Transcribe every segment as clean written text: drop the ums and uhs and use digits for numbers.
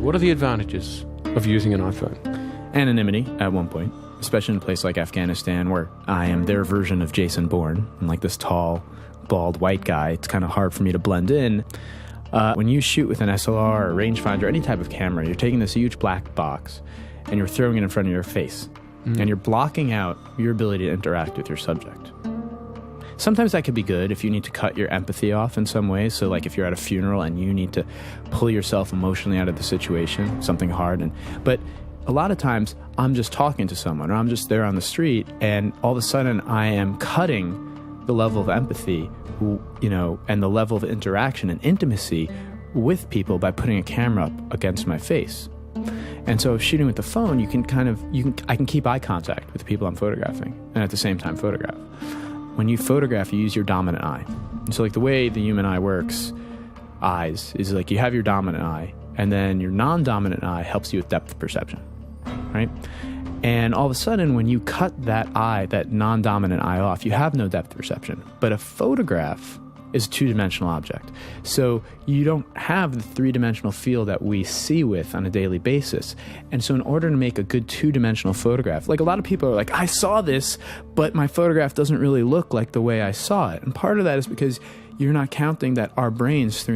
What are the advantages of using an iPhone? Anonymity at one point, especially in a place like Afghanistan where I am their version of Jason Bourne. I'm like this tall, bald white guy. It's kind of hard for me to blend in. When you shoot with an SLR or rangefinder, any type of camera, you're taking this huge black box and you're throwing it in front of your face. And you're blocking out your ability to interact with your subject. Sometimes that could be good if you need to cut your empathy off in some ways. So like if you're at a funeral and you need to pull yourself emotionally out of the situation, something hard. But a lot of times I'm just talking to someone or I'm just there on the street and all of a sudden I am cutting the level of empathy, and the level of interaction and intimacy with people by putting a camera up against my face. And so shooting with the phone, I can keep eye contact with the people I'm photographing and at the same time photograph. When you photograph, you use your dominant eye. And so like the way the human eye works, eyes, is like you have your dominant eye and then your non-dominant eye helps you with depth perception, right? And all of a sudden, when you cut that eye, that non-dominant eye off, you have no depth perception. But a photograph is a two-dimensional object. So you don't have the three-dimensional field that we see with on a daily basis. And so in order to make a good two-dimensional photograph, like a lot of people are like, I saw this, but my photograph doesn't really look like the way I saw it. And part of that is because you're not counting that our brains,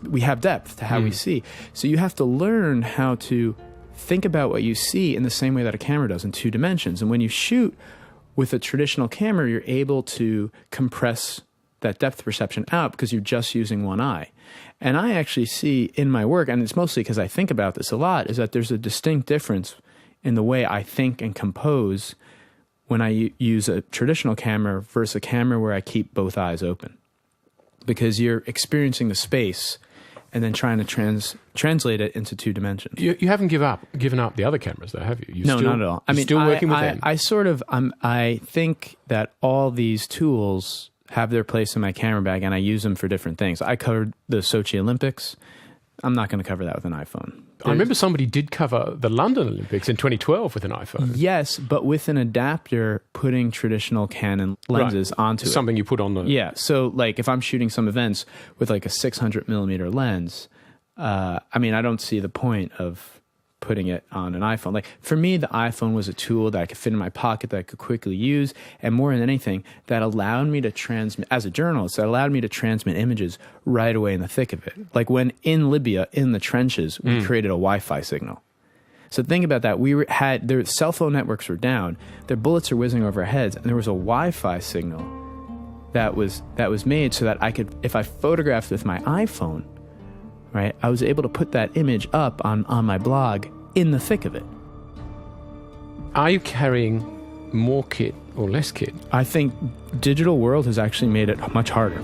we have depth to how we see. So you have to learn how to think about what you see in the same way that a camera does in two dimensions. And when you shoot with a traditional camera, you're able to compress that depth perception out because you're just using one eye. And I actually see in my work, and it's mostly because I think about this a lot, is that there's a distinct difference in the way I think and compose when I use a traditional camera versus a camera where I keep both eyes open. Because you're experiencing the space and then trying to translate it into two dimensions. You haven't given up the other cameras, though, have you? No, not at all. Still working with them? I think that all these tools have their place in my camera bag, and I use them for different things. I covered the Sochi Olympics. I'm not going to cover that with an iPhone. I remember somebody did cover the London Olympics in 2012 with an iPhone. Yes, but with an adapter, putting traditional Canon lenses onto it. Something you put on the... Yeah, so like if I'm shooting some events with like a 600 millimeter lens, I don't see the point of putting it on an iPhone. Like for me, the iPhone was a tool that I could fit in my pocket that I could quickly use, and more than anything, that allowed me to transmit, as a journalist, that allowed me to transmit images right away in the thick of it. Like when in Libya, in the trenches, we created a Wi-Fi signal. So think about that. Their cell phone networks were down, their bullets are whizzing over our heads, and there was a Wi-Fi signal that was made so that I could, if I photographed with my iPhone, right, I was able to put that image up on my blog in the thick of it. Are you carrying more kit or less kit? I think digital world has actually made it much harder.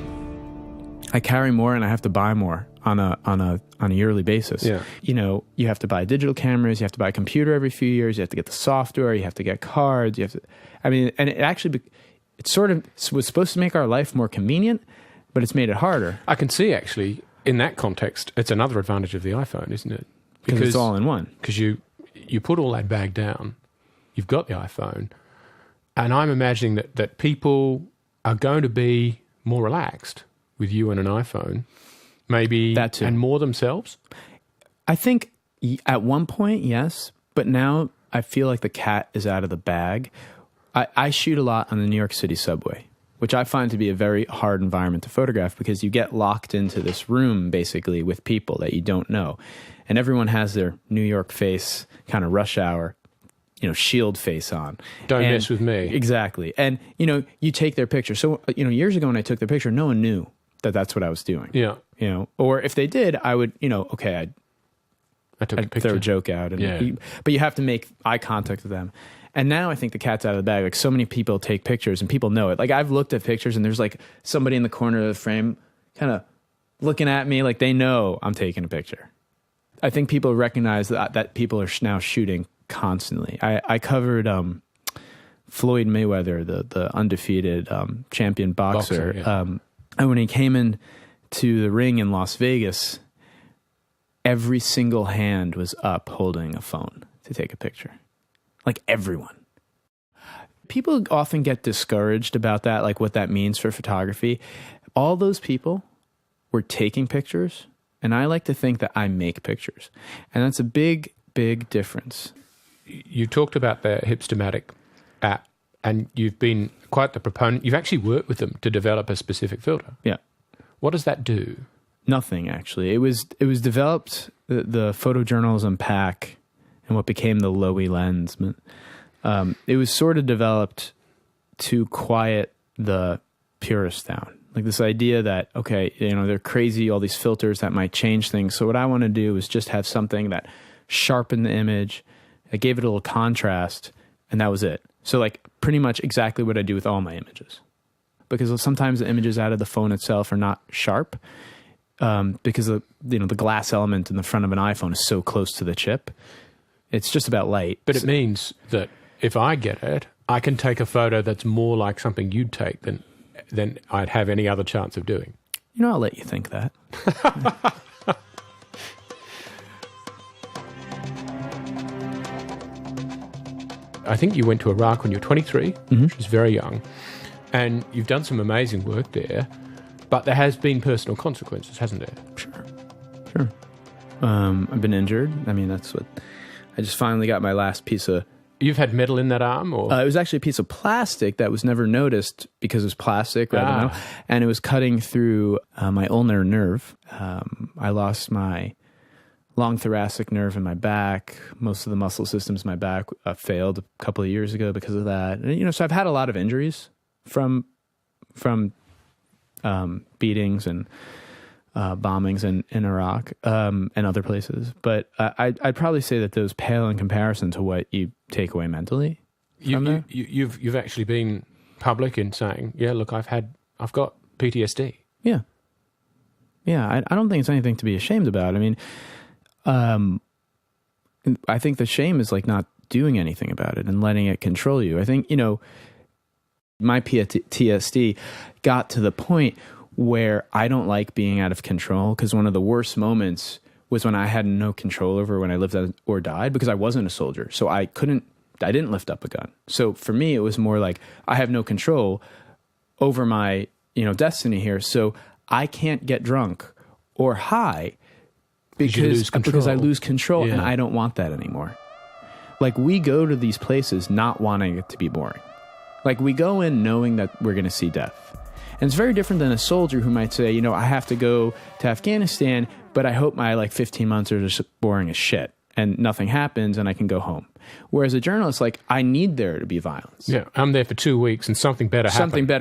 I carry more and I have to buy more on a yearly basis. Yeah. You have to buy digital cameras, you have to buy a computer every few years, you have to get the software, you have to get cards, and it actually, it sort of was supposed to make our life more convenient, but it's made it harder. I can see actually, in that context, it's another advantage of the iPhone, isn't it? Because it's all in one. Because you put all that bag down, you've got the iPhone, and I'm imagining that people are going to be more relaxed with you and an iPhone, maybe, that too. And more themselves? I think at one point, yes, but now I feel like the cat is out of the bag. I shoot a lot on the New York City subway, which I find to be a very hard environment to photograph because you get locked into this room basically with people that you don't know. And everyone has their New York face, kind of rush hour, shield face on. Don't mess with me. Exactly. And, you take their picture. So, years ago when I took the picture, no one knew that that's what I was doing. Yeah. Or if they did, I would, I took a picture. Throw a joke out. But you have to make eye contact with them. And now I think the cat's out of the bag. Like so many people take pictures and people know it. Like I've looked at pictures and there's like somebody in the corner of the frame kind of looking at me like they know I'm taking a picture. I think people recognize that people are now shooting constantly. I covered Floyd Mayweather, the undefeated champion boxer. And when he came in to the ring in Las Vegas, every single hand was up holding a phone to take a picture. Like everyone. People often get discouraged about that, like what that means for photography. All those people were taking pictures And I like to think that I make pictures. And that's a big, big difference. You talked about the Hipstamatic app, and you've been quite the proponent. You've actually worked with them to develop a specific filter. Yeah. What does that do? Nothing, actually. It was developed, the photojournalism pack and what became the Lowy lens. It was sort of developed to quiet the purists down. Like this idea that, okay, they're crazy, all these filters that might change things. So what I want to do is just have something that sharpened the image, I gave it a little contrast, and that was it. So like pretty much exactly what I do with all my images. Because sometimes the images out of the phone itself are not sharp, because the glass element in the front of an iPhone is so close to the chip. It's just about light. But it means that if I get it, I can take a photo that's more like something you'd take than I'd have any other chance of doing. I'll let you think that. I think you went to Iraq when you were 23, which is very young, and you've done some amazing work there, but there has been personal consequences, hasn't there? Sure. I've been injured. I mean, I just finally got my last piece of... You've had metal in that arm? Or? It was actually a piece of plastic that was never noticed because it was plastic rather than metal, and it was cutting through my ulnar nerve. I lost my long thoracic nerve in my back. Most of the muscle systems in my back failed a couple of years ago because of that. And, so I've had a lot of injuries from beatings and bombings in Iraq and other places. But I'd probably say that those pale in comparison to what you take away mentally. You've actually been public in saying, yeah, look, I've got PTSD. Yeah. I don't think it's anything to be ashamed about. I mean, I think the shame is like not doing anything about it and letting it control you. I think, my PTSD got to the point where I don't like being out of control, because one of the worst moments was when I had no control over when I lived or died, because I wasn't a soldier. So I didn't lift up a gun. So for me, it was more like I have no control over my, destiny here. So I can't get drunk or high because I lose control, and I don't want that anymore. Like, we go to these places not wanting it to be boring. Like, we go in knowing that we're going to see death. And it's very different than a soldier who might say, I have to go to Afghanistan, but I hope my 15 months are just boring as shit and nothing happens and I can go home. Whereas a journalist, I need there to be violence. Yeah, I'm there for 2 weeks and something better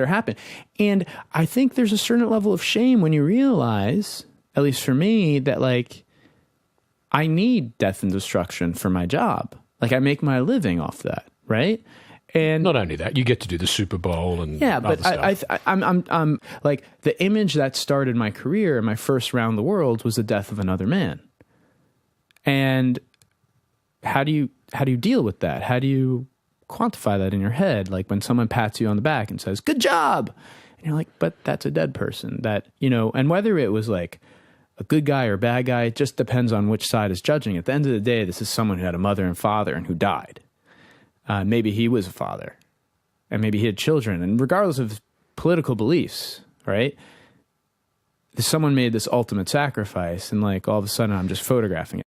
happen. And I think there's a certain level of shame when you realize, at least for me, that I need death and destruction for my job. I make my living off that, right? And not only that, you get to do the Super Bowl and but stuff. I'm the image that started my career, my first round the world, was the death of another man. And how do you deal with that? How do you quantify that in your head? Like when someone pats you on the back and says, "Good job," and you're like, "But that's a dead person." That and whether it was a good guy or bad guy, it just depends on which side is judging. At the end of the day, this is someone who had a mother and father and who died. Maybe he was a father, and maybe he had children, and regardless of political beliefs, right? Someone made this ultimate sacrifice, and all of a sudden I'm just photographing it.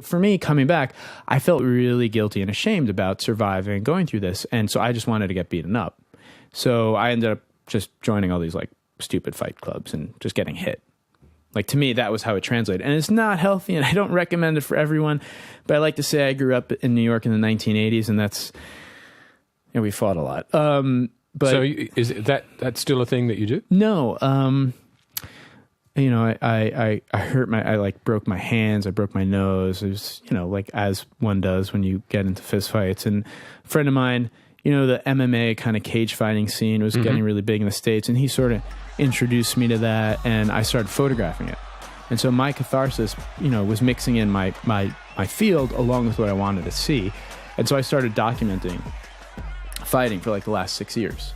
For me, coming back, I felt really guilty and ashamed about surviving and going through this, and so I just wanted to get beaten up. So I ended up just joining all these stupid fight clubs and just getting hit. To me, that was how it translated. And it's not healthy, and I don't recommend it for everyone. But I like to say I grew up in New York in the 1980s, and that's... we fought a lot. But so is that's still a thing that you do? No. I hurt I broke my hands. I broke my nose. It was, as one does when you get into fistfights. And a friend of mine, the MMA kind of cage fighting scene was getting really big in the States, and he sort of introduced me to that, and I started photographing it. And so my catharsis, was mixing in my field along with what I wanted to see. And so I started documenting fighting for the last 6 years.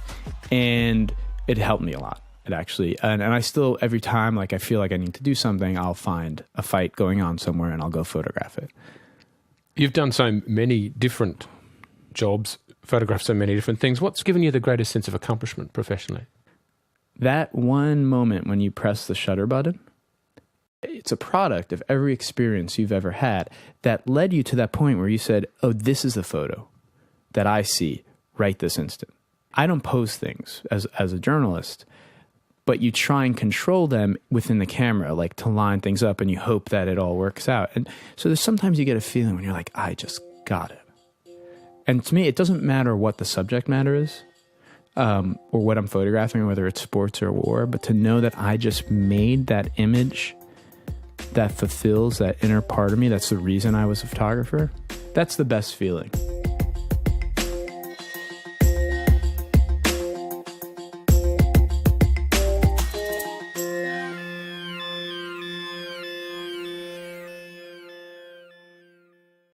And it helped me a lot. It actually, and I still, every time I feel like I need to do something, I'll find a fight going on somewhere and I'll go photograph it. You've done so many different jobs, photographed so many different things. What's given you the greatest sense of accomplishment professionally? That one moment when you press the shutter button It's a product of every experience you've ever had that led you to that point where you said, oh, this is the photo that I see right this instant. I don't post things as a journalist, but you try and control them within the camera, like to line things up, and you hope that it all works out. And so there's sometimes you get a feeling when you're like, I just got it. And to me, it doesn't matter what the subject matter is, or what I'm photographing, whether it's sports or war, but to know that I just made that image that fulfills that inner part of me, that's the reason I was a photographer, that's the best feeling.